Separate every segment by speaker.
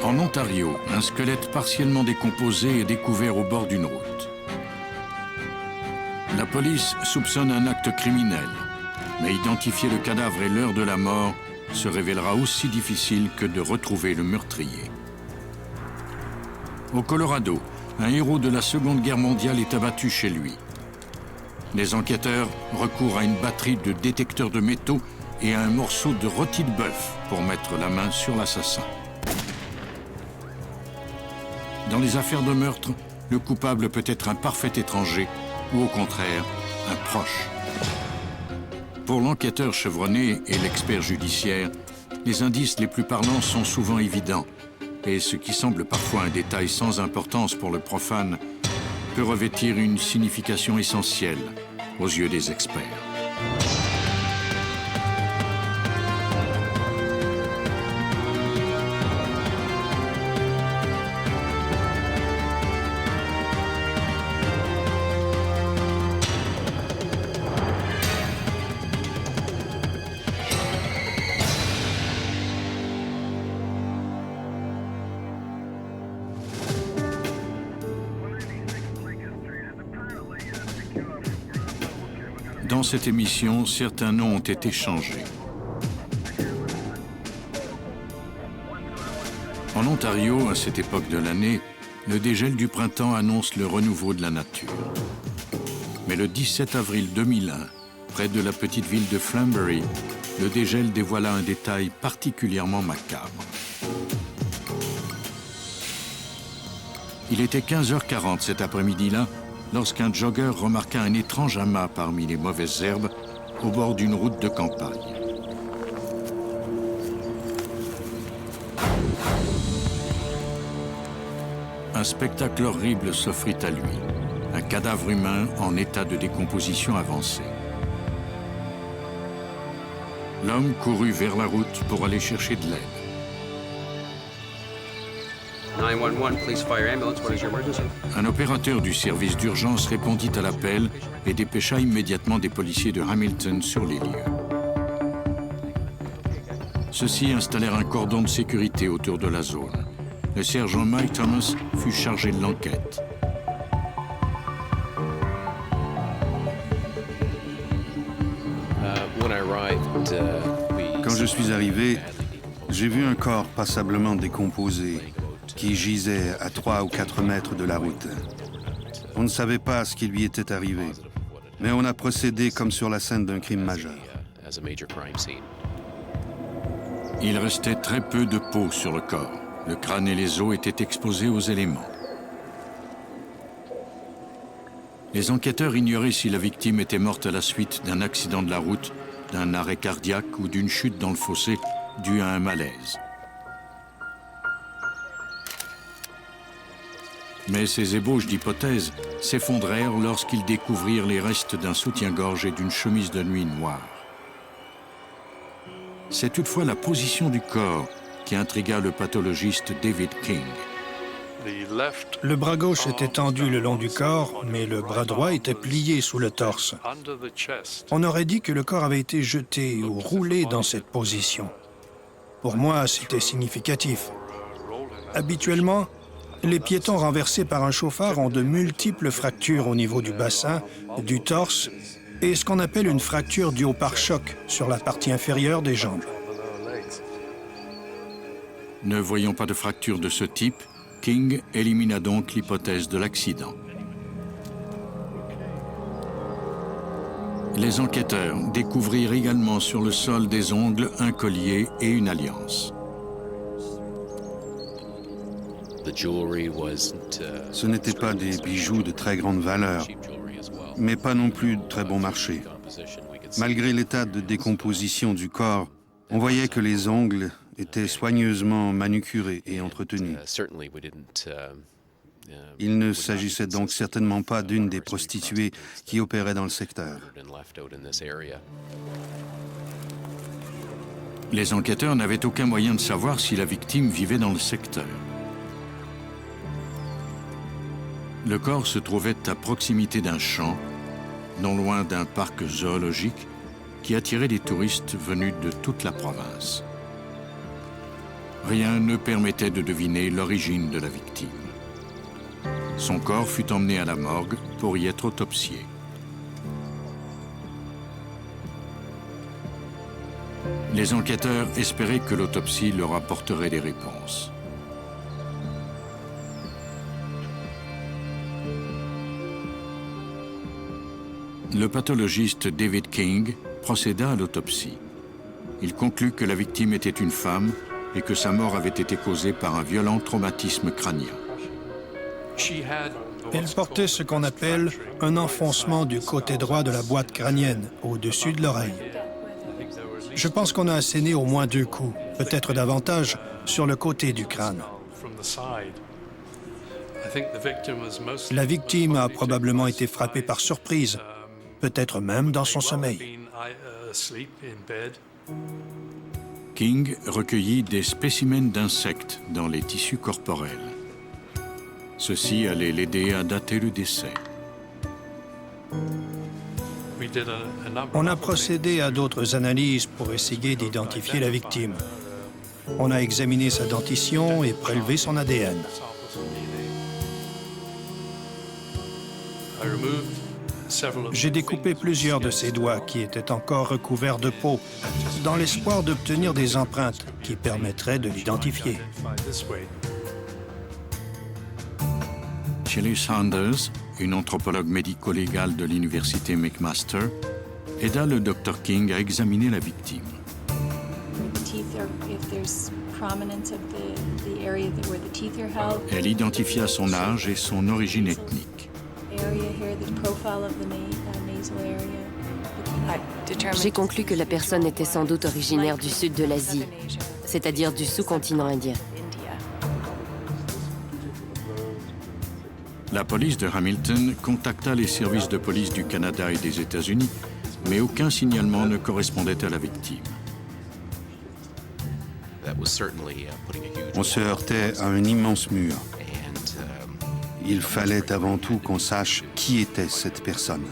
Speaker 1: En Ontario, un squelette partiellement décomposé est découvert au bord d'une route. La police soupçonne un acte criminel, mais identifier le cadavre et l'heure de la mort se révélera aussi difficile que de retrouver le meurtrier. Au Colorado, un héros de la Seconde Guerre mondiale est abattu chez lui. Les enquêteurs recourent à une batterie de détecteurs de métaux et à un morceau de rôti de bœuf pour mettre la main sur l'assassin. Dans les affaires de meurtre, le coupable peut être un parfait étranger ou au contraire, un proche. Pour l'enquêteur chevronné et l'expert judiciaire, les indices les plus parlants sont souvent évidents et ce qui semble parfois un détail sans importance pour le profane peut revêtir une signification essentielle aux yeux des experts. Dans cette émission, certains noms ont été changés. En Ontario, à cette époque de l'année, le dégel du printemps annonce le renouveau de la nature. Mais le 17 avril 2001, près de la petite ville de Flamborough, le dégel dévoila un détail particulièrement macabre. Il était 15h40 cet après-midi-là, lorsqu'un jogger remarqua un étrange amas parmi les mauvaises herbes au bord d'une route de campagne. Un spectacle horrible s'offrit à lui, un cadavre humain en état de décomposition avancée. L'homme courut vers la route pour aller chercher de l'aide.
Speaker 2: 911, police fire ambulance, what is your emergency?
Speaker 1: Un opérateur du service d'urgence répondit à l'appel et dépêcha immédiatement des policiers de Hamilton sur les lieux. Ceux-ci installèrent un cordon de sécurité autour de la zone. Le sergent Mike Thomas fut chargé de l'enquête.
Speaker 3: Quand je suis arrivé, j'ai vu un corps passablement décomposé qui gisait à 3 ou 4 mètres de la route. On ne savait pas ce qui lui était arrivé, mais on a procédé comme sur la scène d'un crime majeur.
Speaker 1: Il restait très peu de peau sur le corps. Le crâne et les os étaient exposés aux éléments. Les enquêteurs ignoraient si la victime était morte à la suite d'un accident de la route, d'un arrêt cardiaque ou d'une chute dans le fossé due à un malaise. Mais ces ébauches d'hypothèses s'effondrèrent lorsqu'ils découvrirent les restes d'un soutien-gorge et d'une chemise de nuit noire. C'est toutefois la position du corps qui intrigua le pathologiste David King.
Speaker 4: Le bras gauche était tendu le long du corps, mais le bras droit était plié sous le torse. On aurait dit que le corps avait été jeté ou roulé dans cette position. Pour moi, c'était significatif. Habituellement, les piétons renversés par un chauffard ont de multiples fractures au niveau du bassin, du torse et ce qu'on appelle une fracture due au pare-choc sur la partie inférieure des jambes.
Speaker 1: Ne voyant pas de fracture de ce type, King élimina donc l'hypothèse de l'accident. Les enquêteurs découvrirent également sur le sol des ongles, un collier et une alliance.
Speaker 3: Ce n'étaient pas des bijoux de très grande valeur, mais pas non plus de très bon marché. Malgré l'état de décomposition du corps, on voyait que les ongles étaient soigneusement manucurés et entretenus. Il ne s'agissait donc certainement pas d'une des prostituées qui opéraient dans le secteur.
Speaker 1: Les enquêteurs n'avaient aucun moyen de savoir si la victime vivait dans le secteur. Le corps se trouvait à proximité d'un champ, non loin d'un parc zoologique qui attirait des touristes venus de toute la province. Rien ne permettait de deviner l'origine de la victime. Son corps fut emmené à la morgue pour y être autopsié. Les enquêteurs espéraient que l'autopsie leur apporterait des réponses. Le pathologiste David King procéda à l'autopsie. Il conclut que la victime était une femme et que sa mort avait été causée par un violent traumatisme crânien.
Speaker 4: Elle portait ce qu'on appelle un enfoncement du côté droit de la boîte crânienne, au-dessus de l'oreille. Je pense qu'on a asséné au moins 2 coups, peut-être davantage, sur le côté du crâne. La victime a probablement été frappée par surprise, peut-être même dans son sommeil.
Speaker 1: King recueillit des spécimens d'insectes dans les tissus corporels. Ceci allait l'aider à dater le décès.
Speaker 4: On a procédé à d'autres analyses pour essayer d'identifier la victime. On a examiné sa dentition et prélevé son ADN. J'ai découpé plusieurs de ses doigts qui étaient encore recouverts de peau, dans l'espoir d'obtenir des empreintes qui permettraient de l'identifier.
Speaker 1: Shelley Saunders, une anthropologue médico-légale de l'université McMaster, aida le Dr King à examiner la victime. Elle identifia son âge et son origine ethnique.
Speaker 5: J'ai conclu que la personne était sans doute originaire du sud de l'Asie, c'est-à-dire du sous-continent indien.
Speaker 1: La police de Hamilton contacta les services de police du Canada et des États-Unis, mais aucun signalement ne correspondait à la victime.
Speaker 3: On se heurtait à un immense mur. Il fallait avant tout qu'on sache qui était cette personne.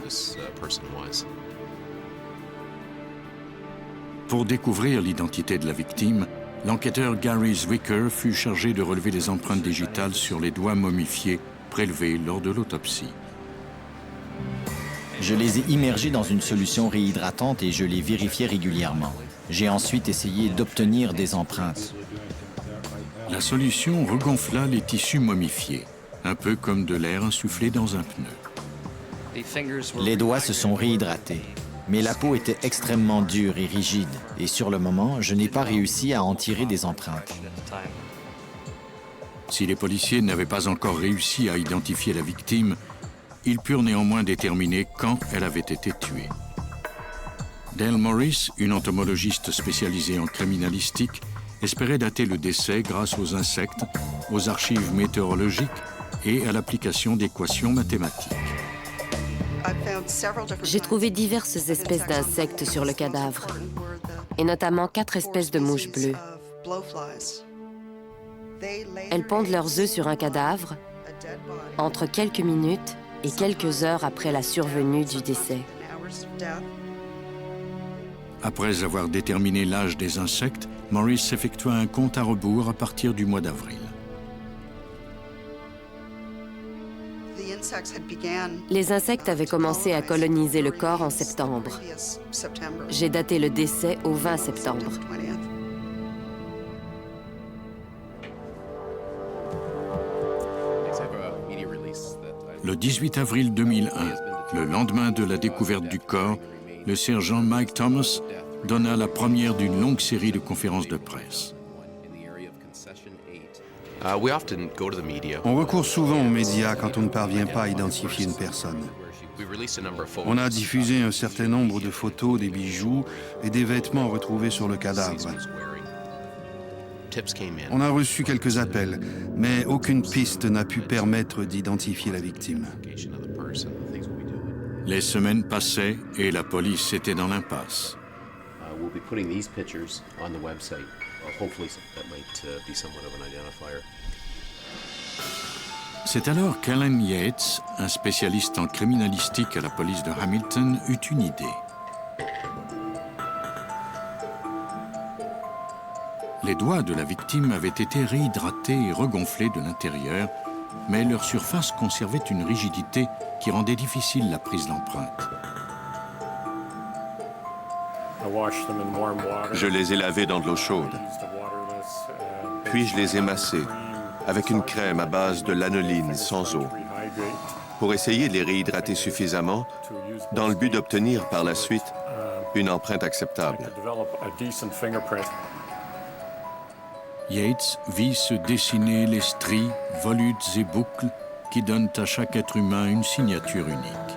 Speaker 1: Pour découvrir l'identité de la victime, l'enquêteur Gary Zwicker fut chargé de relever les empreintes digitales sur les doigts momifiés prélevés lors de l'autopsie.
Speaker 6: Je les ai immergés dans une solution réhydratante et je les vérifiais régulièrement. J'ai ensuite essayé d'obtenir des empreintes.
Speaker 1: La solution regonfla les tissus momifiés, un peu comme de l'air insufflé dans un pneu.
Speaker 6: Les doigts se sont réhydratés, mais la peau était extrêmement dure et rigide, et sur le moment, je n'ai pas réussi à en tirer des empreintes.
Speaker 1: Si les policiers n'avaient pas encore réussi à identifier la victime, ils purent néanmoins déterminer quand elle avait été tuée. Dale Morris, une entomologiste spécialisée en criminalistique, espérait dater le décès grâce aux insectes, aux archives météorologiques et à l'application d'équations mathématiques.
Speaker 5: J'ai trouvé diverses espèces d'insectes sur le cadavre, et notamment 4 espèces de mouches bleues. Elles pondent leurs œufs sur un cadavre entre quelques minutes et quelques heures après la survenue du décès.
Speaker 1: Après avoir déterminé l'âge des insectes, Morris effectua un compte à rebours à partir du mois d'avril.
Speaker 5: Les insectes avaient commencé à coloniser le corps en septembre. J'ai daté le décès au 20 septembre.
Speaker 1: Le 18 avril 2001, le lendemain de la découverte du corps, le sergent Mike Thomas donna la première d'une longue série de conférences de presse.
Speaker 3: On recourt souvent aux médias quand on ne parvient pas à identifier une personne. On a diffusé un certain nombre de photos des bijoux et des vêtements retrouvés sur le cadavre. On a reçu quelques appels, mais aucune piste n'a pu permettre d'identifier la victime.
Speaker 1: Les semaines passaient et la police était dans l'impasse. C'est alors qu'Alan Yates, un spécialiste en criminalistique à la police de Hamilton, eut une idée. Les doigts de la victime avaient été réhydratés et regonflés de l'intérieur, mais leur surface conservait une rigidité qui rendait difficile la prise d'empreinte.
Speaker 7: Je les ai lavés dans de l'eau chaude. Puis je les ai massés avec une crème à base de lanoline sans eau pour essayer de les réhydrater suffisamment dans le but d'obtenir par la suite une empreinte acceptable.
Speaker 1: Yates vit se dessiner les stries, volutes et boucles qui donnent à chaque être humain une signature unique.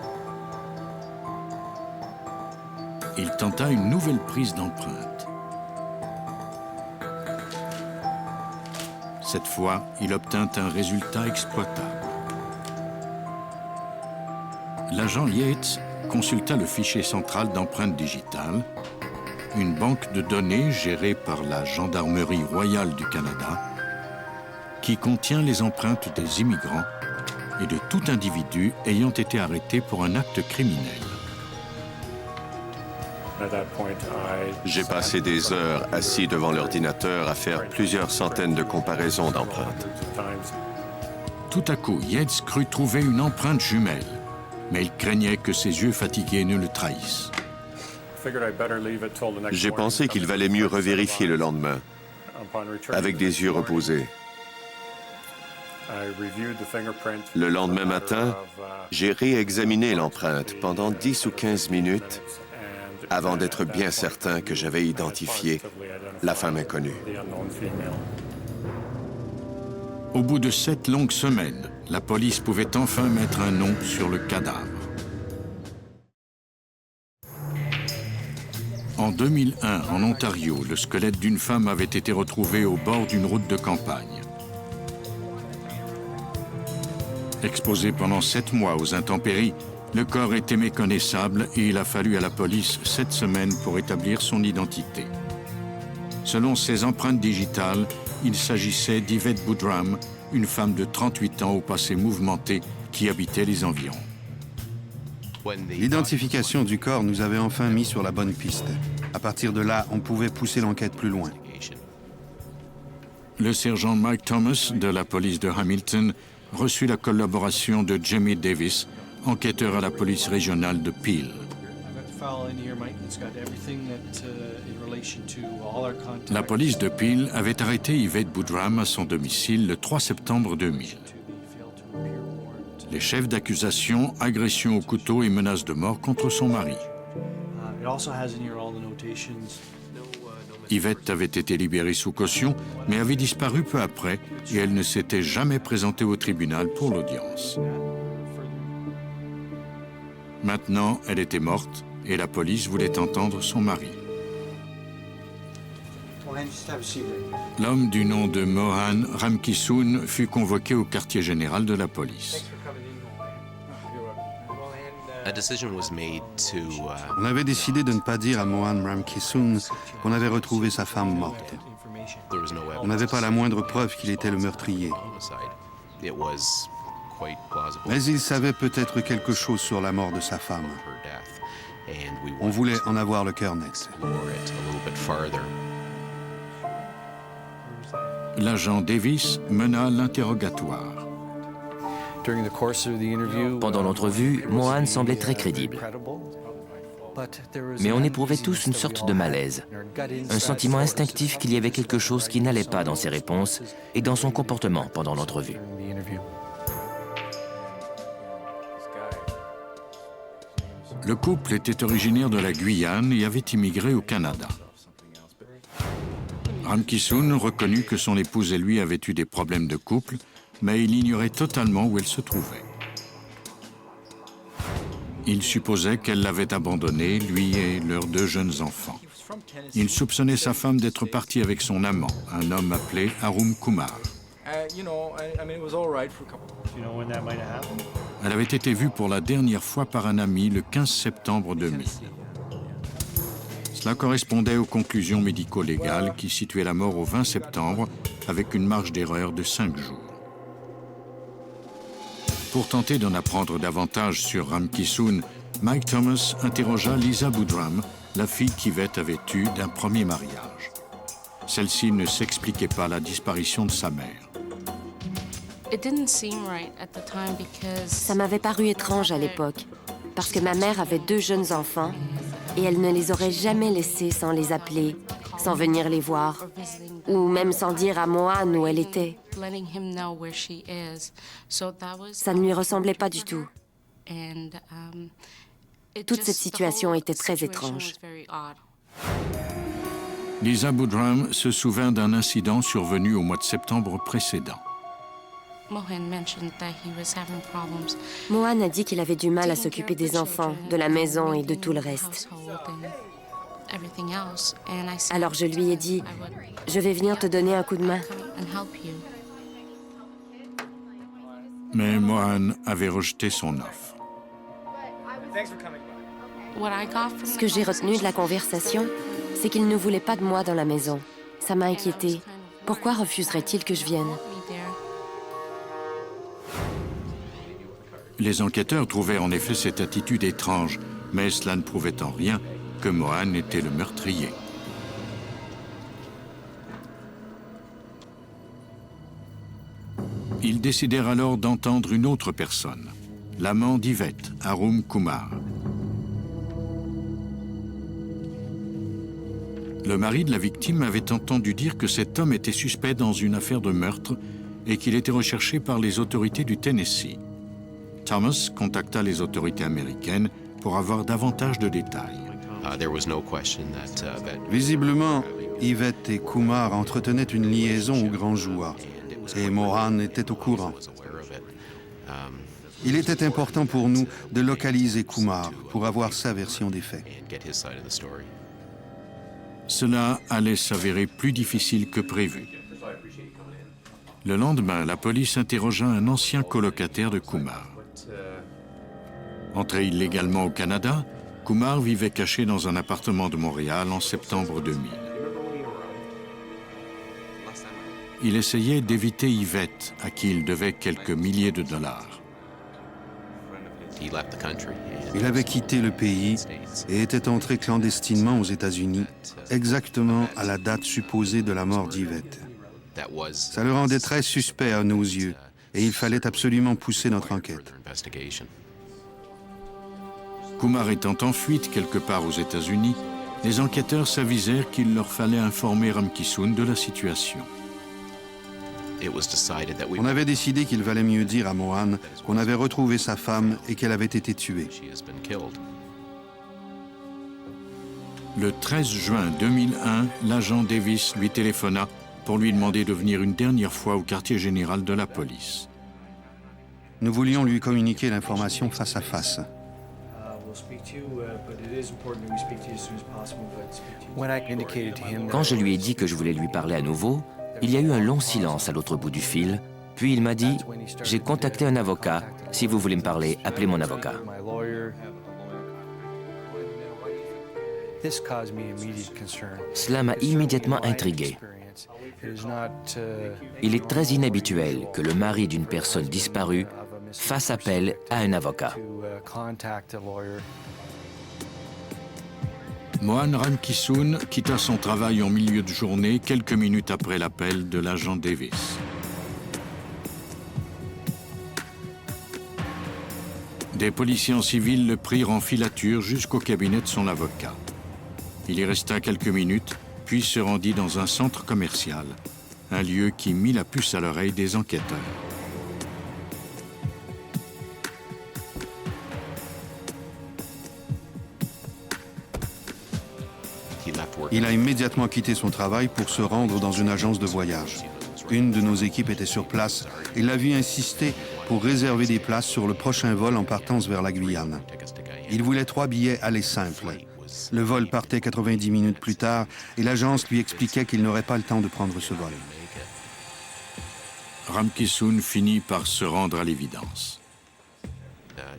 Speaker 1: Il tenta une nouvelle prise d'empreinte. Cette fois, il obtint un résultat exploitable. L'agent Yates consulta le fichier central d'empreintes digitales, une banque de données gérée par la Gendarmerie royale du Canada, qui contient les empreintes des immigrants et de tout individu ayant été arrêté pour un acte criminel.
Speaker 7: J'ai passé des heures assis devant l'ordinateur à faire plusieurs centaines de comparaisons d'empreintes.
Speaker 1: Tout à coup, Yates crut trouver une empreinte jumelle, mais il craignait que ses yeux fatigués ne le trahissent.
Speaker 7: J'ai pensé qu'il valait mieux revérifier le lendemain, avec des yeux reposés. Le lendemain matin, j'ai réexaminé l'empreinte pendant 10 ou 15 minutes avant d'être bien certain que j'avais identifié la femme inconnue.
Speaker 1: Au bout de 7 longues semaines, la police pouvait enfin mettre un nom sur le cadavre. En 2001, en Ontario, le squelette d'une femme avait été retrouvé au bord d'une route de campagne. Exposé pendant 7 mois aux intempéries, le corps était méconnaissable et il a fallu à la police 7 semaines pour établir son identité. Selon ses empreintes digitales, il s'agissait d'Yvette Boodram, une femme de 38 ans au passé mouvementé qui habitait les environs.
Speaker 3: L'identification du corps nous avait enfin mis sur la bonne piste. À partir de là, on pouvait pousser l'enquête plus loin.
Speaker 1: Le sergent Mike Thomas de la police de Hamilton reçut la collaboration de Jamie Davis, enquêteur à la police régionale de Peel. La police de Peel avait arrêté Yvette Boodram à son domicile le 3 septembre 2000. Les chefs d'accusation, agression au couteau et menaces de mort contre son mari. Yvette avait été libérée sous caution, mais avait disparu peu après et elle ne s'était jamais présentée au tribunal pour l'audience. Maintenant, elle était morte et la police voulait entendre son mari. L'homme du nom de Mohan Ramkissoon fut convoqué au quartier général de la police.
Speaker 3: On avait décidé de ne pas dire à Mohan Ramkissoon qu'on avait retrouvé sa femme morte. On n'avait pas la moindre preuve qu'il était le meurtrier. Mais il savait peut-être quelque chose sur la mort de sa femme. On voulait en avoir le cœur net.
Speaker 1: L'agent Davis mena l'interrogatoire.
Speaker 8: Pendant l'entrevue, Mohan semblait très crédible. Mais on éprouvait tous une sorte de malaise, un sentiment instinctif qu'il y avait quelque chose qui n'allait pas dans ses réponses et dans son comportement pendant l'entrevue.
Speaker 1: Le couple était originaire de la Guyane et avait immigré au Canada. Ramkissoon reconnut que son épouse et lui avaient eu des problèmes de couple, mais il ignorait totalement où elle se trouvait. Il supposait qu'elle l'avait abandonné, lui et leurs 2 jeunes enfants. Il soupçonnait sa femme d'être partie avec son amant, un homme appelé Arun Kumar. Elle avait été vue pour la dernière fois par un ami le 15 septembre 2000. Cela correspondait aux conclusions médico-légales qui situaient la mort au 20 septembre avec une marge d'erreur de 5 jours. Pour tenter d'en apprendre davantage sur Ramkissoon, Mike Thomas interrogea Lisa Boodram, la fille qu'Yvette avait eue d'un premier mariage. Celle-ci ne s'expliquait pas la disparition de sa mère.
Speaker 5: Ça m'avait paru étrange à l'époque, parce que ma mère avait 2 jeunes enfants et elle ne les aurait jamais laissés sans les appeler, sans venir les voir, ou même sans dire à Mohan où elle était. Ça ne lui ressemblait pas du tout. Toute cette situation était très étrange.
Speaker 1: Lisa Boodram se souvint d'un incident survenu au mois de septembre précédent.
Speaker 5: Mohan a dit qu'il avait du mal à s'occuper des enfants, de la maison et de tout le reste. Alors je lui ai dit, je vais venir te donner un coup de main.
Speaker 1: Mais Mohan avait rejeté son offre.
Speaker 5: Ce que j'ai retenu de la conversation, c'est qu'il ne voulait pas de moi dans la maison. Ça m'a inquiétée. Pourquoi refuserait-il que je vienne?
Speaker 1: Les enquêteurs trouvaient en effet cette attitude étrange, mais cela ne prouvait en rien que Mohan était le meurtrier. Ils décidèrent alors d'entendre une autre personne, l'amant d'Yvette, Arun Kumar. Le mari de la victime avait entendu dire que cet homme était suspect dans une affaire de meurtre et qu'il était recherché par les autorités du Tennessee. Thomas contacta les autorités américaines pour avoir davantage de détails.
Speaker 3: Visiblement, Yvette et Kumar entretenaient une liaison au grand jour, et Mohan était au courant. Il était important pour nous de localiser Kumar pour avoir sa version des faits.
Speaker 1: Cela allait s'avérer plus difficile que prévu. Le lendemain, la police interrogea un ancien colocataire de Kumar. Entré illégalement au Canada, Kumar vivait caché dans un appartement de Montréal en septembre 2000. Il essayait d'éviter Yvette, à qui il devait quelques milliers de dollars.
Speaker 3: Il avait quitté le pays et était entré clandestinement aux États-Unis, exactement à la date supposée de la mort d'Yvette. Ça le rendait très suspect à nos yeux, et il fallait absolument pousser notre enquête.
Speaker 1: Kumar étant en fuite quelque part aux États-Unis, les enquêteurs s'avisèrent qu'il leur fallait informer Ramkissoon de la situation.
Speaker 3: On avait décidé qu'il valait mieux dire à Mohan qu'on avait retrouvé sa femme et qu'elle avait été tuée.
Speaker 1: Le 13 juin 2001, l'agent Davis lui téléphona pour lui demander de venir une dernière fois au quartier général de la police.
Speaker 3: Nous voulions lui communiquer l'information face à face.
Speaker 8: Quand je lui ai dit que je voulais lui parler à nouveau, il y a eu un long silence à l'autre bout du fil, puis il m'a dit « J'ai contacté un avocat. Si vous voulez me parler, appelez mon avocat. » Cela m'a immédiatement intrigué. Il est très inhabituel que le mari d'une personne disparue fasse appel à un avocat.
Speaker 1: Mohan Ramkissoon quitta son travail en milieu de journée quelques minutes après l'appel de l'agent Davis. Des policiers en civil le prirent en filature jusqu'au cabinet de son avocat. Il y resta quelques minutes, puis se rendit dans un centre commercial, un lieu qui mit la puce à l'oreille des enquêteurs.
Speaker 3: Il a immédiatement quitté son travail pour se rendre dans une agence de voyage. Une de nos équipes était sur place et l'a vu insister pour réserver des places sur le prochain vol en partance vers la Guyane. Il voulait 3 billets aller simples. Le vol partait 90 minutes plus tard et l'agence lui expliquait qu'il n'aurait pas le temps de prendre ce vol.
Speaker 1: Ramkissoon finit par se rendre à l'évidence.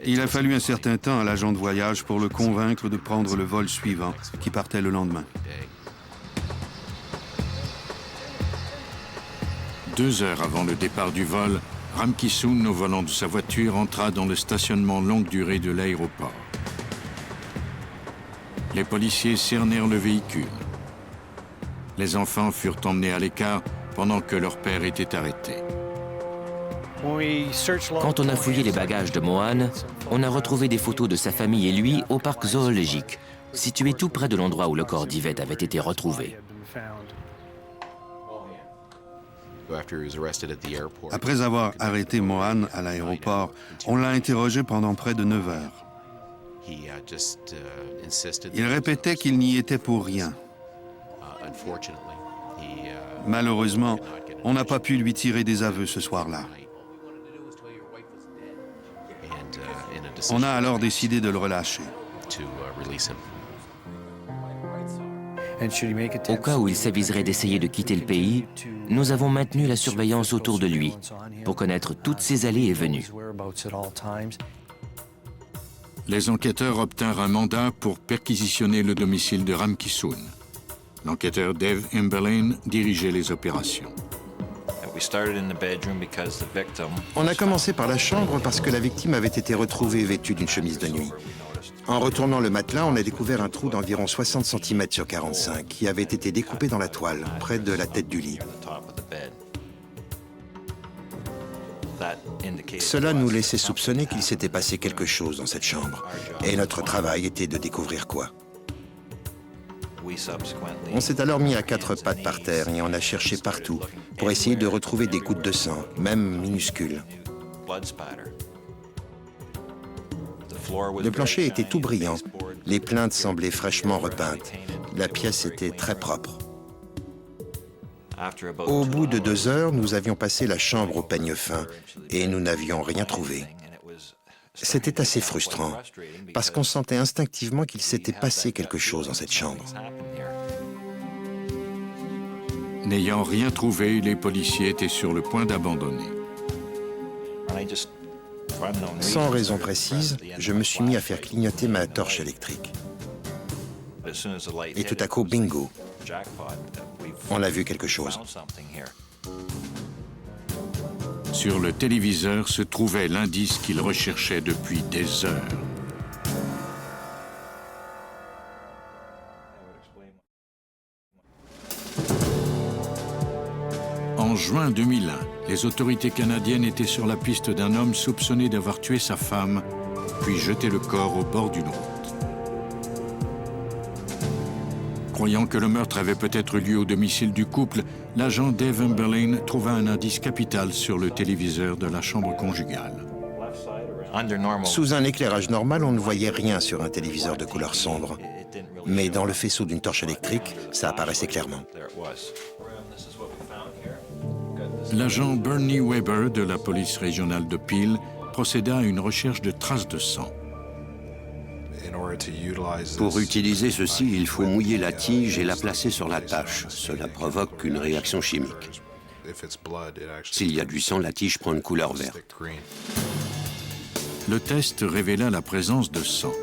Speaker 3: Il a fallu un certain temps à l'agent de voyage pour le convaincre de prendre le vol suivant, qui partait le lendemain.
Speaker 1: 2 heures avant le départ du vol, Ramkissoon, au volant de sa voiture, entra dans le stationnement longue durée de l'aéroport. Les policiers cernèrent le véhicule. Les enfants furent emmenés à l'écart pendant que leur père était arrêté.
Speaker 8: Quand on a fouillé les bagages de Mohan, on a retrouvé des photos de sa famille et lui au parc zoologique, situé tout près de l'endroit où le corps d'Yvette avait été retrouvé.
Speaker 3: Après avoir arrêté Mohan à l'aéroport, on l'a interrogé pendant près de 9 heures. Il répétait qu'il n'y était pour rien. Malheureusement, on n'a pas pu lui tirer des aveux ce soir-là. On a alors décidé de le relâcher.
Speaker 8: Au cas où il s'aviserait d'essayer de quitter le pays, nous avons maintenu la surveillance autour de lui pour connaître toutes ses allées et venues.
Speaker 1: Les enquêteurs obtinrent un mandat pour perquisitionner le domicile de Ram Kissoon. L'enquêteur Dave Emberlane dirigeait les opérations.
Speaker 9: On a commencé par la chambre parce que la victime avait été retrouvée vêtue d'une chemise de nuit. En retournant le matelas, on a découvert un trou d'environ 60 cm sur 45 qui avait été découpé dans la toile, près de la tête du lit. Cela nous laissait soupçonner qu'il s'était passé quelque chose dans cette chambre. Et notre travail était de découvrir quoi. On s'est alors mis à quatre pattes par terre et on a cherché partout pour essayer de retrouver des gouttes de sang, même minuscules. Le plancher était tout brillant. Les plinthes semblaient fraîchement repeintes. La pièce était très propre. Au bout de 2 heures, nous avions passé la chambre au peigne fin et nous n'avions rien trouvé. C'était assez frustrant, parce qu'on sentait instinctivement qu'il s'était passé quelque chose dans cette chambre.
Speaker 1: N'ayant rien trouvé, les policiers étaient sur le point d'abandonner.
Speaker 9: Sans raison précise, je me suis mis à faire clignoter ma torche électrique. Et tout à coup, bingo, on a vu quelque chose.
Speaker 1: Sur le téléviseur se trouvait l'indice qu'il recherchait depuis des heures. En juin 2001, les autorités canadiennes étaient sur la piste d'un homme soupçonné d'avoir tué sa femme, puis jeté le corps au bord d'une route. Croyant que le meurtre avait peut-être lieu au domicile du couple, l'agent Dave Emberlane trouva un indice capital sur le téléviseur de la chambre conjugale.
Speaker 9: Sous un éclairage normal, on ne voyait rien sur un téléviseur de couleur sombre. Mais dans le faisceau d'une torche électrique, ça apparaissait clairement.
Speaker 1: L'agent Bernie Weber de la police régionale de Peel procéda à une recherche de traces de sang.
Speaker 10: Pour utiliser ceci, il faut mouiller la tige et la placer sur la tâche. Cela provoque une réaction chimique. S'il y a du sang, la tige prend une couleur verte.
Speaker 1: Le test révéla la présence de sang.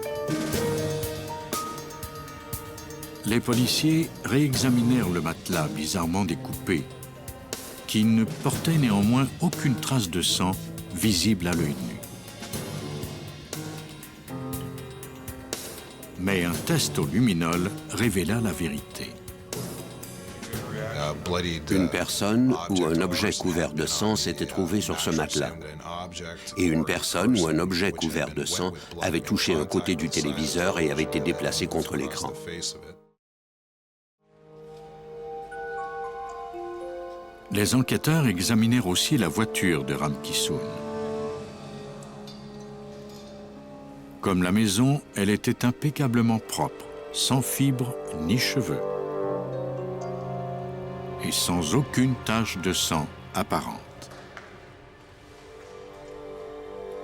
Speaker 1: Les policiers réexaminèrent le matelas bizarrement découpé, qui ne portait néanmoins aucune trace de sang visible à l'œil nu. Mais un test au luminol révéla la vérité.
Speaker 10: Une personne ou un objet couvert de sang s'était trouvé sur ce matelas. Et une personne ou un objet couvert de sang avait touché un côté du téléviseur et avait été déplacé contre l'écran.
Speaker 1: Les enquêteurs examinèrent aussi la voiture de Ram Kissoon. Comme la maison, elle était impeccablement propre, sans fibres ni cheveux, et sans aucune tache de sang apparente.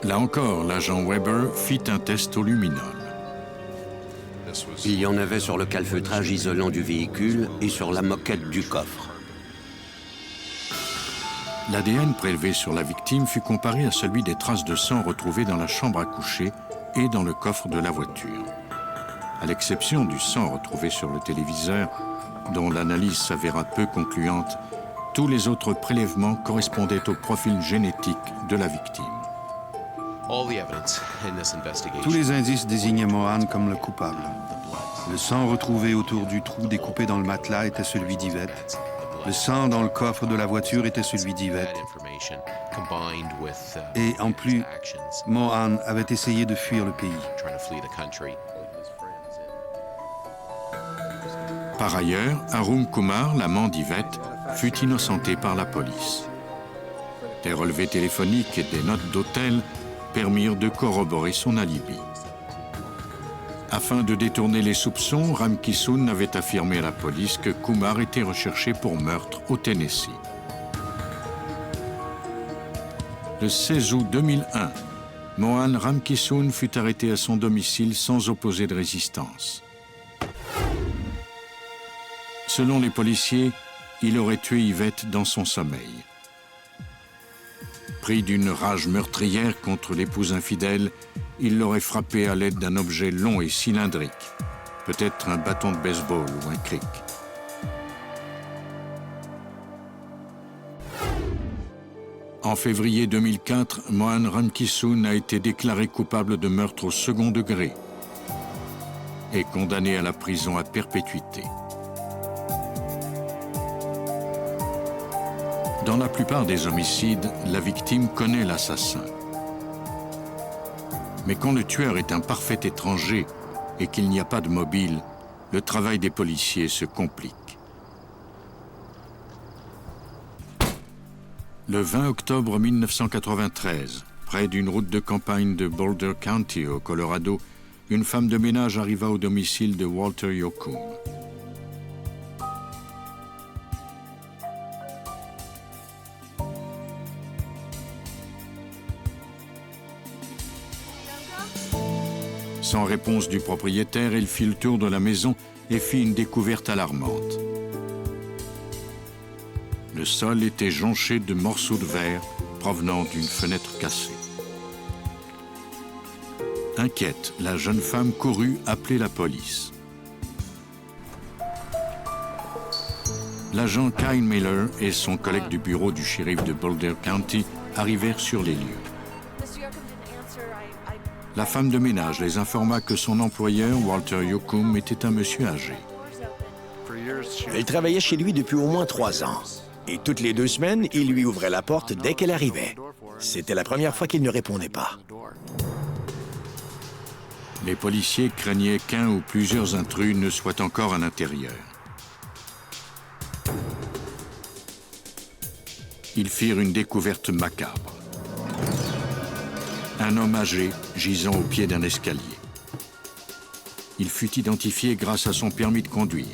Speaker 1: Là encore, l'agent Weber fit un test au luminol.
Speaker 10: Il y en avait sur le calfeutrage isolant du véhicule et sur la moquette du coffre.
Speaker 1: L'ADN prélevé sur la victime fut comparé à celui des traces de sang retrouvées dans la chambre à coucher et dans le coffre de la voiture. À l'exception du sang retrouvé sur le téléviseur, dont l'analyse s'avéra peu concluante, tous les autres prélèvements correspondaient au profil génétique de la victime.
Speaker 3: Tous les indices désignaient Mohan comme le coupable. Le sang retrouvé autour du trou découpé dans le matelas était celui d'Yvette. Le sang dans le coffre de la voiture était celui d'Yvette. Et en plus, Mohan avait essayé de fuir le pays.
Speaker 1: Par ailleurs, Arun Kumar, l'amant d'Yvette, fut innocenté par la police. Des relevés téléphoniques et des notes d'hôtel permirent de corroborer son alibi. Afin de détourner les soupçons, Ram Kissoon avait affirmé à la police que Kumar était recherché pour meurtre au Tennessee. Le 16 août 2001, Mohan Ram Kissoon fut arrêté à son domicile sans opposer de résistance. Selon les policiers, il aurait tué Yvette dans son sommeil. Pris d'une rage meurtrière contre l'épouse infidèle, il l'aurait frappée à l'aide d'un objet long et cylindrique, peut-être un bâton de baseball ou un cric. En février 2004, Mohan Ram Kissoon a été déclaré coupable de meurtre au second degré et condamné à la prison à perpétuité. Dans la plupart des homicides, la victime connaît l'assassin. Mais quand le tueur est un parfait étranger et qu'il n'y a pas de mobile, le travail des policiers se complique. Le 20 octobre 1993, près d'une route de campagne de Boulder County au Colorado, une femme de ménage arriva au domicile de Walter Yoakum. Sans réponse du propriétaire, elle fit le tour de la maison et fit une découverte alarmante. Le sol était jonché de morceaux de verre provenant d'une fenêtre cassée. Inquiète, la jeune femme courut appeler la police. L'agent Kyle Miller et son collègue du bureau du shérif de Boulder County arrivèrent sur les lieux. La femme de ménage les informa que son employeur, Walter Yoakum, était un monsieur âgé.
Speaker 11: Elle travaillait chez lui depuis au moins 3 ans. Et toutes les 2 semaines, il lui ouvrait la porte dès qu'elle arrivait. C'était la première fois qu'il ne répondait pas.
Speaker 1: Les policiers craignaient qu'un ou plusieurs intrus ne soient encore à l'intérieur. Ils firent une découverte macabre. Un homme âgé gisant au pied d'un escalier. Il fut identifié grâce à son permis de conduire.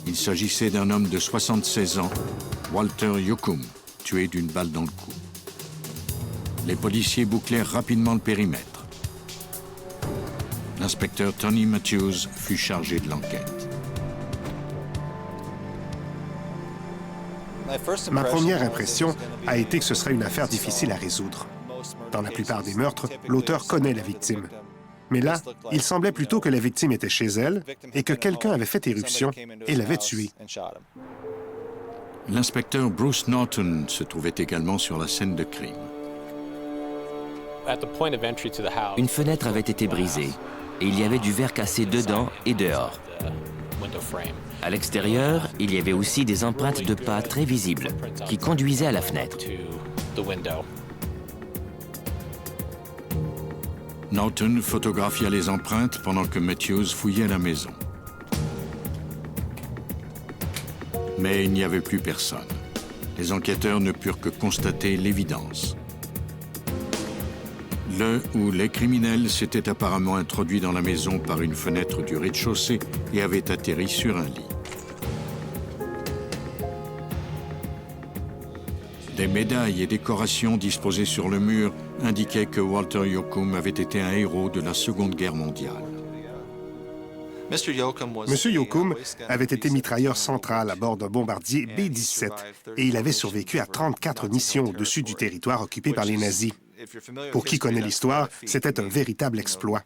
Speaker 1: Il s'agissait d'un homme de 76 ans, Walter Yoakum, tué d'une balle dans le cou. Les policiers bouclèrent rapidement le périmètre. L'inspecteur Tony Matthews fut chargé de l'enquête.
Speaker 12: Ma première impression a été que ce serait une affaire difficile à résoudre. Dans la plupart des meurtres, l'auteur connaît la victime. Mais là, il semblait plutôt que la victime était chez elle et que quelqu'un avait fait éruption et l'avait tuée.
Speaker 1: L'inspecteur Bruce Norton se trouvait également sur la scène de crime.
Speaker 8: Une fenêtre avait été brisée et il y avait du verre cassé dedans et dehors. À l'extérieur, il y avait aussi des empreintes de pas très visibles qui conduisaient à la fenêtre.
Speaker 1: Norton photographia les empreintes pendant que Matthews fouillait la maison. Mais il n'y avait plus personne. Les enquêteurs ne purent que constater l'évidence. Le ou les criminels s'étaient apparemment introduits dans la maison par une fenêtre du rez-de-chaussée et avaient atterri sur un lit. Des médailles et décorations disposées sur le mur indiquaient que Walter Yoakum avait été un héros de la Seconde Guerre mondiale.
Speaker 12: M. Yoakum avait été mitrailleur central à bord d'un bombardier B-17 et il avait survécu à 34 missions au-dessus du territoire occupé par les nazis. Pour qui connaît l'histoire, c'était un véritable exploit.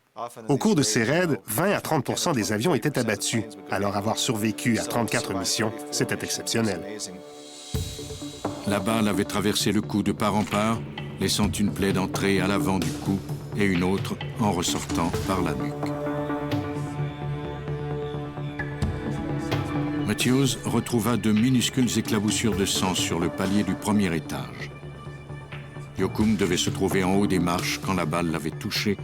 Speaker 12: Au cours de ces raids, 20 à 30 des avions étaient abattus. Alors avoir survécu à 34 missions, c'était exceptionnel.
Speaker 1: La balle avait traversé le cou de part en part, laissant une plaie d'entrée à l'avant du cou et une autre en ressortant par la nuque. Matthews retrouva de minuscules éclaboussures de sang sur le palier du premier étage. Yoakum devait se trouver en haut des marches quand la balle l'avait touché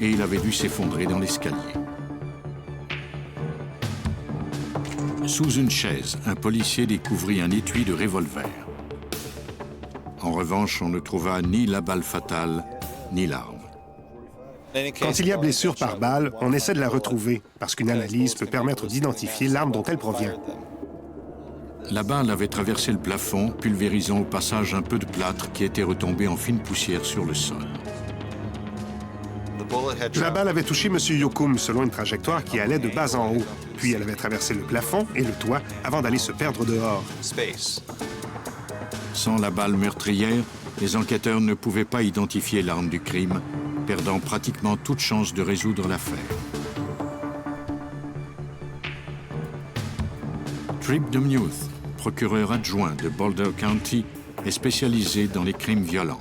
Speaker 1: et il avait dû s'effondrer dans l'escalier. Sous une chaise, un policier découvrit un étui de revolver. En revanche, on ne trouva ni la balle fatale, ni l'arme.
Speaker 12: Quand il y a blessure par balle, on essaie de la retrouver, parce qu'une analyse peut permettre d'identifier l'arme dont elle provient.
Speaker 1: La balle avait traversé le plafond, pulvérisant au passage un peu de plâtre qui était retombé en fine poussière sur le sol.
Speaker 12: La balle avait touché M. Yoakum selon une trajectoire qui allait de bas en haut, puis elle avait traversé le plafond et le toit avant d'aller se perdre dehors.
Speaker 1: Sans la balle meurtrière, les enquêteurs ne pouvaient pas identifier l'arme du crime, perdant pratiquement toute chance de résoudre l'affaire. Trip Demuth, procureur adjoint de Boulder County, est spécialisé dans les crimes violents.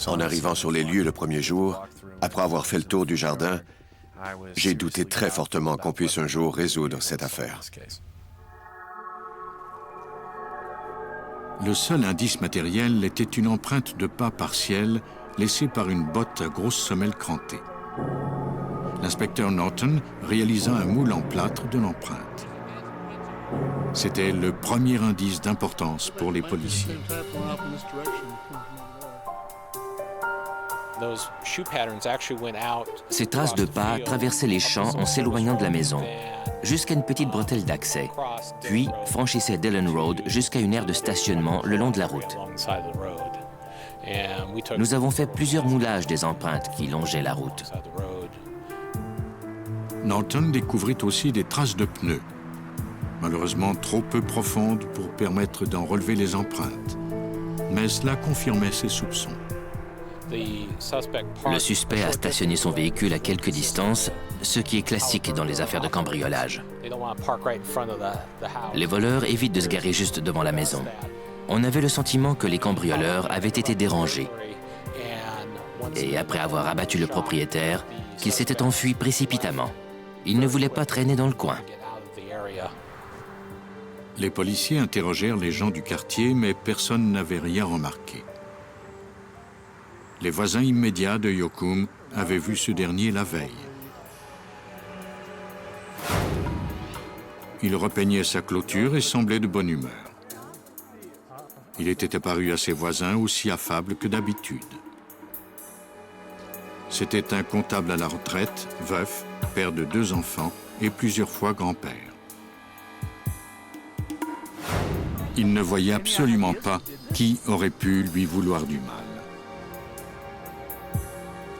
Speaker 7: En arrivant sur les lieux le premier jour, après avoir fait le tour du jardin, j'ai douté très fortement qu'on puisse un jour résoudre cette affaire.
Speaker 1: Le seul indice matériel était une empreinte de pas partielle laissée par une botte à grosse semelle crantée. L'inspecteur Norton réalisa un moule en plâtre de l'empreinte. C'était le premier indice d'importance pour les policiers.
Speaker 8: Ces traces de pas traversaient les champs en s'éloignant de la maison, jusqu'à une petite bretelle d'accès, puis franchissaient Dillon Road jusqu'à une aire de stationnement le long de la route. Nous avons fait plusieurs moulages des empreintes qui longeaient la route.
Speaker 1: Norton découvrit aussi des traces de pneus, malheureusement trop peu profondes pour permettre d'en relever les empreintes. Mais cela confirmait ses soupçons.
Speaker 8: Le suspect a stationné son véhicule à quelque distance, ce qui est classique dans les affaires de cambriolage. Les voleurs évitent de se garer juste devant la maison. On avait le sentiment que les cambrioleurs avaient été dérangés. Et après avoir abattu le propriétaire, qu'il s'était enfui précipitamment. Il ne voulait pas traîner dans le coin.
Speaker 1: Les policiers interrogèrent les gens du quartier, mais personne n'avait rien remarqué. Les voisins immédiats de Yoakum avaient vu ce dernier la veille. Il repeignait sa clôture et semblait de bonne humeur. Il était apparu à ses voisins aussi affable que d'habitude. C'était un comptable à la retraite, veuf, père de 2 enfants et plusieurs fois grand-père. Il ne voyait absolument pas qui aurait pu lui vouloir du mal.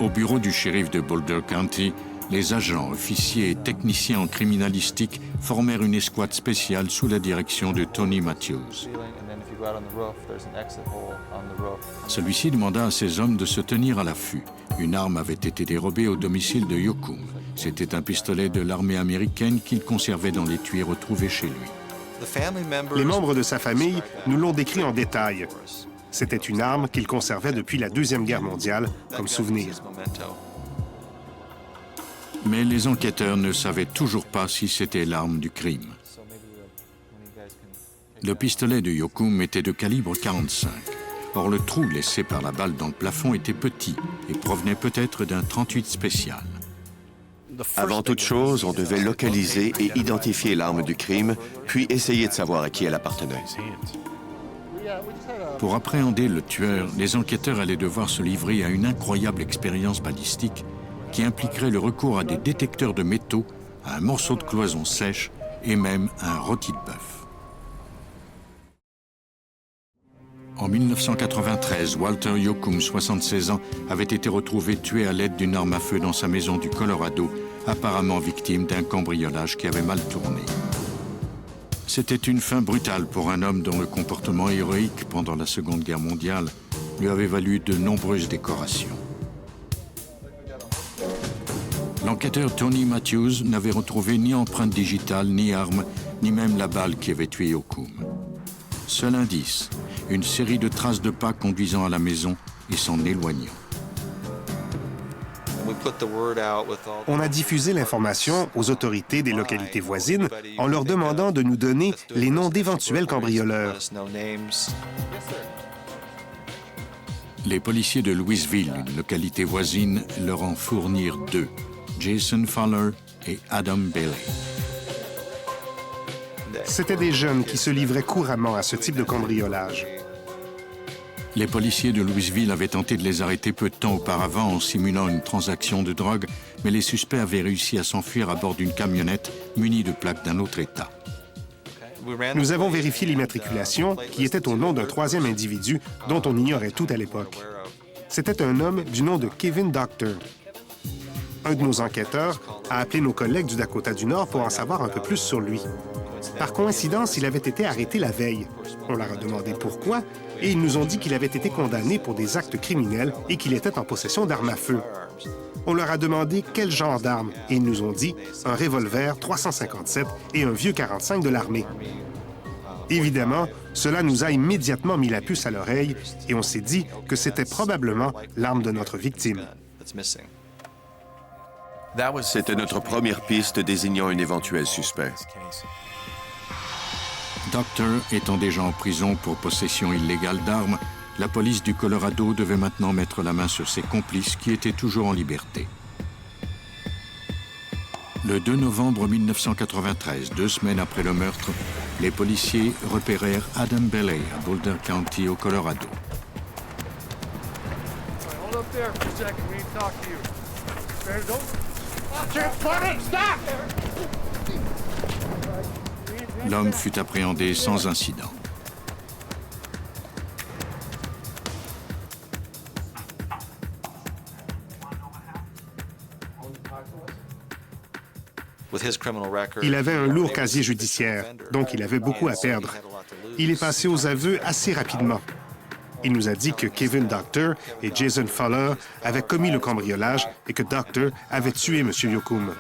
Speaker 1: Au bureau du shérif de Boulder County, les agents, officiers et techniciens en criminalistique formèrent une escouade spéciale sous la direction de Tony Matthews. Celui-ci demanda à ses hommes de se tenir à l'affût. Une arme avait été dérobée au domicile de Yoakum. C'était un pistolet de l'armée américaine qu'il conservait dans l'étui retrouvé chez lui.
Speaker 12: Les membres de sa famille nous l'ont décrit en détail. C'était une arme qu'il conservait depuis la Deuxième Guerre mondiale comme souvenir.
Speaker 1: Mais les enquêteurs ne savaient toujours pas si c'était l'arme du crime. Le pistolet de Yoakum était de calibre 45. Or, le trou laissé par la balle dans le plafond était petit et provenait peut-être d'un 38 spécial.
Speaker 7: Avant toute chose, on devait localiser et identifier l'arme du crime, puis essayer de savoir à qui elle appartenait.
Speaker 1: Pour appréhender le tueur, les enquêteurs allaient devoir se livrer à une incroyable expérience balistique qui impliquerait le recours à des détecteurs de métaux, à un morceau de cloison sèche et même à un rôti de bœuf. En 1993, Walter Yoakum, 76 ans, avait été retrouvé tué à l'aide d'une arme à feu dans sa maison du Colorado, apparemment victime d'un cambriolage qui avait mal tourné. C'était une fin brutale pour un homme dont le comportement héroïque pendant la Seconde Guerre mondiale lui avait valu de nombreuses décorations. L'enquêteur Tony Matthews n'avait retrouvé ni empreinte digitale, ni arme, ni même la balle qui avait tué Yoakum. Seul indice, une série de traces de pas conduisant à la maison et s'en éloignant.
Speaker 12: On a diffusé l'information aux autorités des localités voisines en leur demandant de nous donner les noms d'éventuels cambrioleurs.
Speaker 1: Les policiers de Louisville, une localité voisine, leur en fournirent deux, Jason Fowler et Adam Bailey.
Speaker 12: C'étaient des jeunes qui se livraient couramment à ce type de cambriolage.
Speaker 1: Les policiers de Louisville avaient tenté de les arrêter peu de temps auparavant en simulant une transaction de drogue, mais les suspects avaient réussi à s'enfuir à bord d'une camionnette munie de plaques d'un autre État.
Speaker 12: Nous avons vérifié l'immatriculation, qui était au nom d'un troisième individu dont on ignorait tout à l'époque. C'était un homme du nom de Kevin Doctor. Un de nos enquêteurs a appelé nos collègues du Dakota du Nord pour en savoir un peu plus sur lui. Par coïncidence, il avait été arrêté la veille. On leur a demandé pourquoi, et ils nous ont dit qu'il avait été condamné pour des actes criminels et qu'il était en possession d'armes à feu. On leur a demandé quel genre d'armes, et ils nous ont dit un revolver 357 et un vieux 45 de l'armée. Évidemment, cela nous a immédiatement mis la puce à l'oreille, et on s'est dit que c'était probablement l'arme de notre victime.
Speaker 7: C'était notre première piste désignant un éventuel suspect.
Speaker 1: Doctor étant déjà en prison pour possession illégale d'armes, la police du Colorado devait maintenant mettre la main sur ses complices qui étaient toujours en liberté. Le 2 novembre 1993, 2 semaines après le meurtre, les policiers repérèrent Adam Bailey à Boulder County au Colorado. L'homme fut appréhendé sans incident.
Speaker 12: Il avait un lourd casier judiciaire, donc il avait beaucoup à perdre. Il est passé aux aveux assez rapidement. Il nous a dit que Kevin Doctor et Jason Fowler avaient commis le cambriolage et que Doctor avait tué M. Yoakum.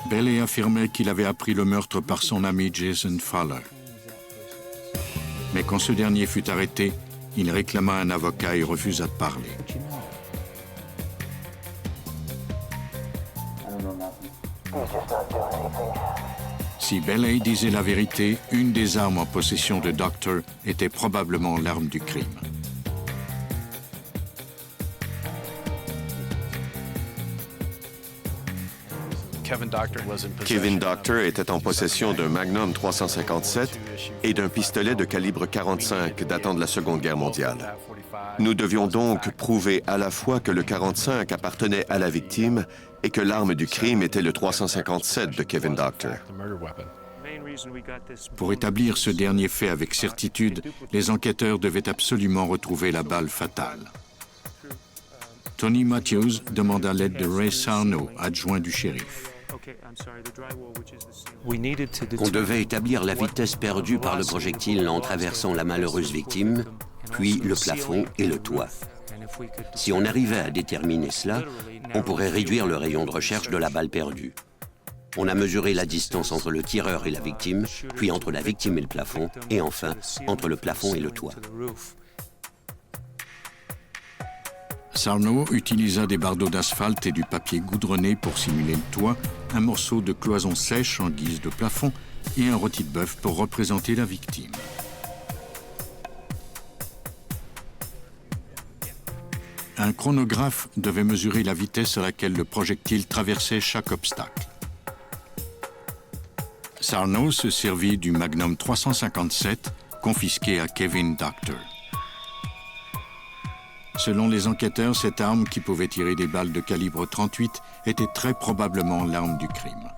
Speaker 1: Bailey affirmait qu'il avait appris le meurtre par son ami Jason Fowler. Mais quand ce dernier fut arrêté, il réclama un avocat et refusa de parler. Si Bailey disait la vérité, une des armes en possession de Doctor était probablement l'arme du crime.
Speaker 7: Kevin Doctor était en possession d'un Magnum 357 et d'un pistolet de calibre 45 datant de la Seconde Guerre mondiale. Nous devions donc prouver à la fois que le 45 appartenait à la victime et que l'arme du crime était le 357 de Kevin Doctor.
Speaker 1: Pour établir ce dernier fait avec certitude, les enquêteurs devaient absolument retrouver la balle fatale. Tony Matthews demanda l'aide de Ray Sarno, adjoint du shérif.
Speaker 10: On devait établir la vitesse perdue par le projectile en traversant la malheureuse victime, puis le plafond et le toit. Si on arrivait à déterminer cela, on pourrait réduire le rayon de recherche de la balle perdue. On a mesuré la distance entre le tireur et la victime, puis entre la victime et le plafond, et enfin, entre le plafond et le toit.
Speaker 1: Sarno utilisa des bardeaux d'asphalte et du papier goudronné pour simuler le toit, un morceau de cloison sèche en guise de plafond et un rôti de bœuf pour représenter la victime. Un chronographe devait mesurer la vitesse à laquelle le projectile traversait chaque obstacle. Sarno se servit du Magnum 357, confisqué à Kevin Doctor. Selon les enquêteurs, cette arme, qui pouvait tirer des balles de calibre 38, était très probablement l'arme du crime.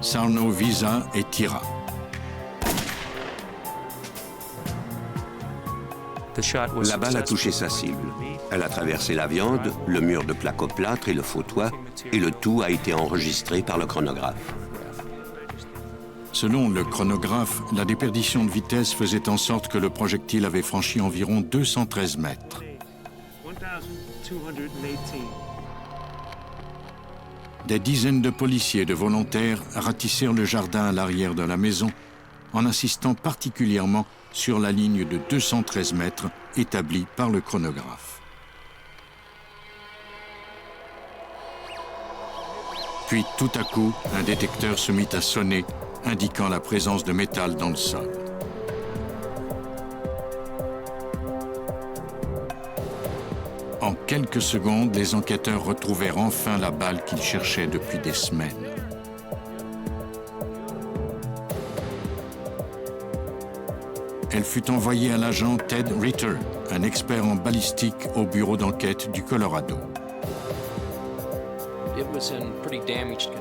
Speaker 1: Sarno visa et tira.
Speaker 10: La balle a touché sa cible. Elle a traversé la viande, le mur de placoplâtre et le faux toit, et le tout a été enregistré par le chronographe.
Speaker 1: Selon le chronographe, la déperdition de vitesse faisait en sorte que le projectile avait franchi environ 213 mètres. Des dizaines de policiers et de volontaires ratissèrent le jardin à l'arrière de la maison en insistant particulièrement sur la ligne de 213 mètres établie par le chronographe. Puis tout à coup, un détecteur se mit à sonner, indiquant la présence de métal dans le sol. En quelques secondes, les enquêteurs retrouvèrent enfin la balle qu'ils cherchaient depuis des semaines. Elle fut envoyée à l'agent Ted Ritter, un expert en balistique au bureau d'enquête du Colorado.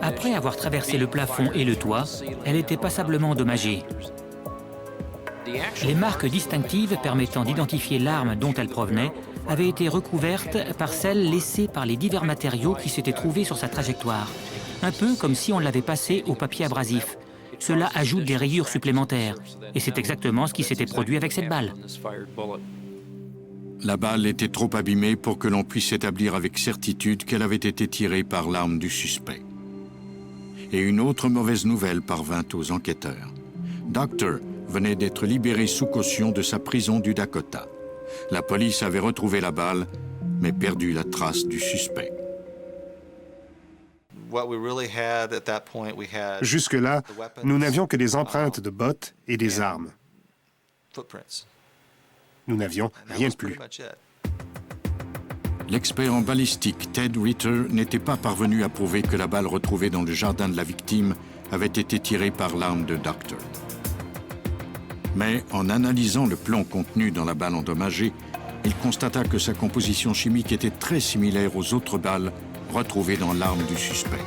Speaker 13: Après avoir traversé le plafond et le toit, elle était passablement endommagée. Les marques distinctives permettant d'identifier l'arme dont elle provenait avaient été recouvertes par celles laissées par les divers matériaux qui s'étaient trouvés sur sa trajectoire, un peu comme si on l'avait passée au papier abrasif. Cela ajoute des rayures supplémentaires, et c'est exactement ce qui s'était produit avec cette balle.
Speaker 1: La balle était trop abîmée pour que l'on puisse établir avec certitude qu'elle avait été tirée par l'arme du suspect. Et une autre mauvaise nouvelle parvint aux enquêteurs. Doctor venait d'être libéré sous caution de sa prison du Dakota. La police avait retrouvé la balle, mais perdu la trace du suspect.
Speaker 12: Jusque-là, nous n'avions que des empreintes de bottes et des armes. Nous n'avions rien de plus.
Speaker 1: L'expert en balistique Ted Ritter n'était pas parvenu à prouver que la balle retrouvée dans le jardin de la victime avait été tirée par l'arme de Doctor. Mais en analysant le plomb contenu dans la balle endommagée, il constata que sa composition chimique était très similaire aux autres balles retrouvées dans l'arme du suspect.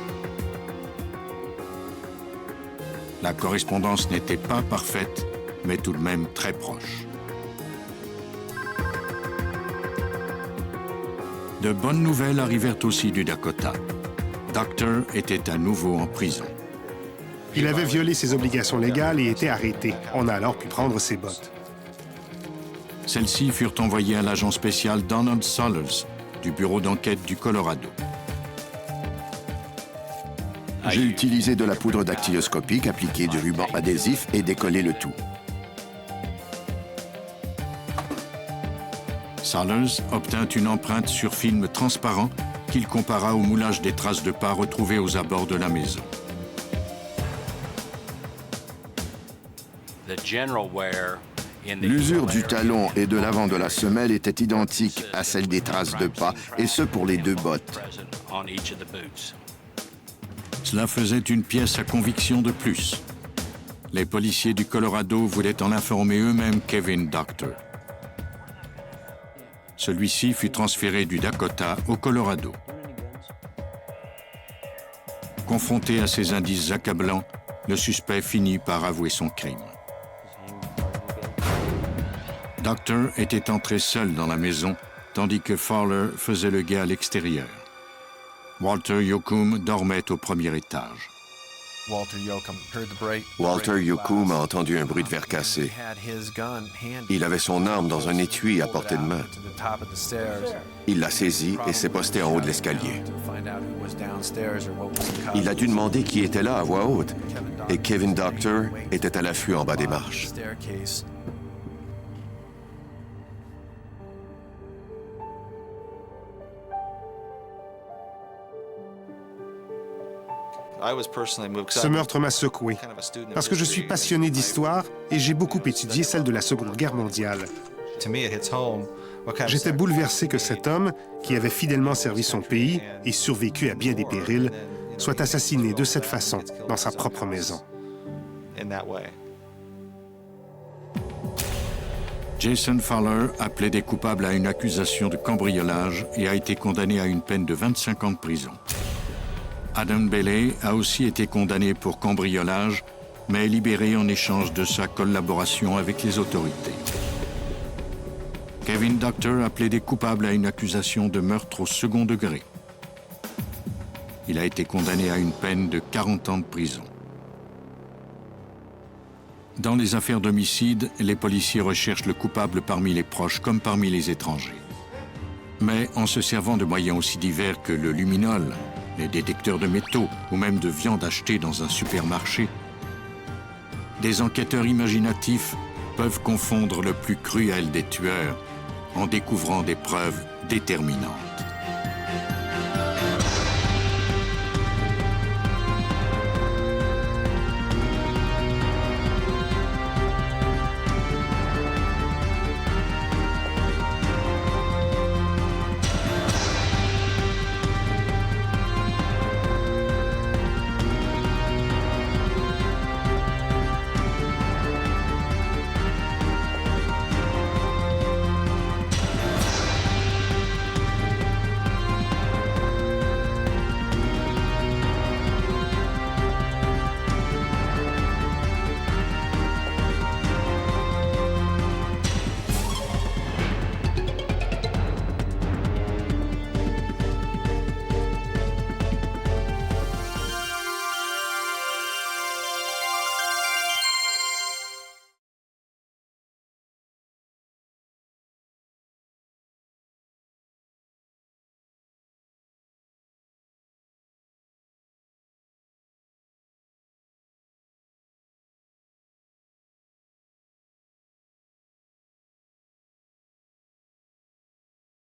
Speaker 1: La correspondance n'était pas parfaite, mais tout de même très proche. De bonnes nouvelles arrivèrent aussi du Dakota. Doctor était à nouveau en prison.
Speaker 12: Il avait violé ses obligations légales et était arrêté. On a alors pu prendre ses bottes.
Speaker 1: Celles-ci furent envoyées à l'agent spécial Donald Sollers du bureau d'enquête du Colorado.
Speaker 14: J'ai utilisé de la poudre dactyloscopique, appliqué du ruban adhésif et décollé le tout.
Speaker 1: Sollers obtint une empreinte sur film transparent qu'il compara au moulage des traces de pas retrouvées aux abords de la maison.
Speaker 14: L'usure du talon et de l'avant de la semelle était identique à celle des traces de pas, et ce pour les deux bottes.
Speaker 1: Cela faisait une pièce à conviction de plus. Les policiers du Colorado voulaient en informer eux-mêmes Kevin Doctor. Celui-ci fut transféré du Dakota au Colorado. Confronté à ces indices accablants, le suspect finit par avouer son crime. Doctor était entré seul dans la maison, tandis que Fowler faisait le guet à l'extérieur. Walter Yoakum dormait au premier étage.
Speaker 7: Walter Yoakum a entendu un bruit de verre cassé. Il avait son arme dans un étui à portée de main. Il l'a saisie et s'est posté en haut de l'escalier. Il a dû demander qui était là à voix haute, et Kevin Doctor était à l'affût en bas des marches.
Speaker 12: Ce meurtre m'a secoué, parce que je suis passionné d'histoire et j'ai beaucoup étudié celle de la Seconde Guerre mondiale. J'étais bouleversé que cet homme, qui avait fidèlement servi son pays et survécu à bien des périls, soit assassiné de cette façon dans sa propre maison.
Speaker 1: Jason Fowler a plaidé coupable à une accusation de cambriolage et a été condamné à une peine de 25 ans de prison. Adam Bailey a aussi été condamné pour cambriolage, mais est libéré en échange de sa collaboration avec les autorités. Kevin Doctor a plaidé coupable à une accusation de meurtre au second degré. Il a été condamné à une peine de 40 ans de prison. Dans les affaires d'homicide, les policiers recherchent le coupable parmi les proches comme parmi les étrangers. Mais en se servant de moyens aussi divers que le luminol, les détecteurs de métaux ou même de viande achetée dans un supermarché, des enquêteurs imaginatifs peuvent confondre le plus cruel des tueurs en découvrant des preuves déterminantes.